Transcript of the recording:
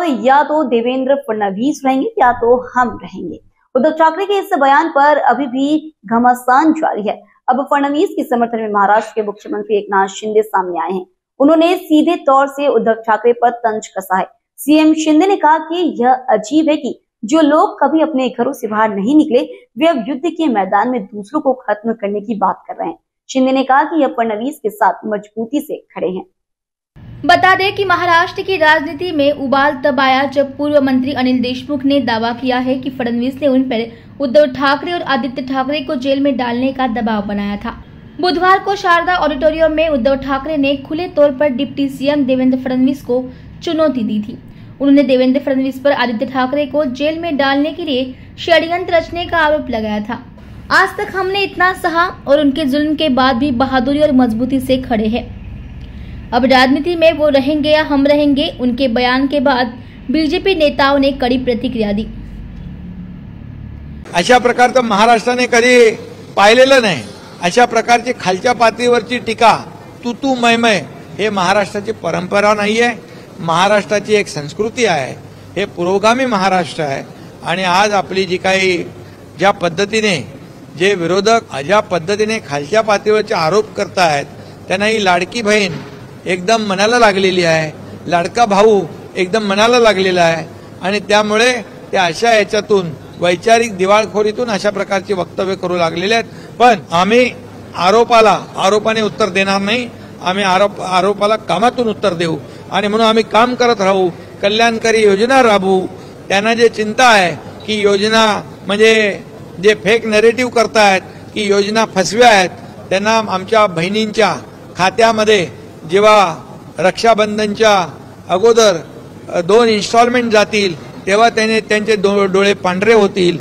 अब या तो देवेंद्र फडणवीस रहेंगे या तो हम रहेंगे। उद्धव ठाकरे के इस बयान पर अभी भी घमासान जारी है। अब फडणवीस के समर्थन में महाराष्ट्र के मुख्यमंत्री एकनाथ शिंदे सामने आए हैं। उन्होंने सीधे तौर से उद्धव ठाकरे पर तंज कसा है। सीएम शिंदे ने कहा कि यह अजीब है कि जो लोग कभी अपने घरों से बाहर नहीं निकले वे अब युद्ध के मैदान में दूसरों को खत्म करने की बात कर रहे हैं। शिंदे ने कहा कि यह फडणवीस के साथ मजबूती से खड़े हैं। बता दें कि महाराष्ट्र की राजनीति में उबाल तब आया जब पूर्व मंत्री अनिल देशमुख ने दावा किया है कि फडणवीस ने उन पर उद्धव ठाकरे और आदित्य ठाकरे को जेल में डालने का दबाव बनाया था। बुधवार को शारदा ऑडिटोरियम में उद्धव ठाकरे ने खुले तौर पर डिप्टी सीएम देवेंद्र फडणवीस को चुनौती दी थी। उन्होंने देवेंद्र फडणवीस पर आदित्य ठाकरे को जेल में डालने के लिए षड्यंत्र रचने का आरोप लगाया था। आज तक हमने इतना सहा और उनके जुल्म के बाद भी बहादुरी और मजबूती से खड़े हैं। अब राजनीति में वो रहेंगे या हम रहेंगे, उनके बयान के बाद बीजेपी नेताओं ने कड़ी प्रतिक्रिया दी। अशा प्रकारचं महाराष्ट्राने कधी पाहिलेलं नाही। अशा प्रकारची खालच्या पातळीवरची टीका तू मैमय हे महाराष्ट्राची परंपरा नाहीये। महाराष्ट्राची एक संस्कृती आहे, हे पुरोगामी महाराष्ट्र आहे। आणि आज आपली जी काही ज्या पद्धतीने जे विरोधक ज्या पद्धतीने खालच्या पातळीवरचे आरोप करतायत त्यांना ही लाडकी बहीण एकदम मनाला लागलेली आहे, लाडका भाऊ एकदम मनाला लागलेला आहे आणि त्यामुळे ते अशा याच्यातून वैचारिक दिवाळखोरीतून अशा प्रकारची वक्तव्य करू लागलेले आहेत। पण आम्ही आरोपाने उत्तर देणार नाही। आम्ही आरोपाला कामातून उत्तर देऊ आणि म्हणून आम्ही काम करत राहू, कल्याणकारी योजना राबवू। त्यांना जे चिंता आहे की योजना म्हणजे जे फेक नरेटिव्ह करतायत की योजना फसव्या आहेत, त्यांना आमच्या बहिणींच्या खात्यामध्ये जेव्हा रक्षाबंधनच्या अगोदर 2 इन्स्टॉलमेंट जातील तेव्हा त्यांचे डोळे पांढरे होतील।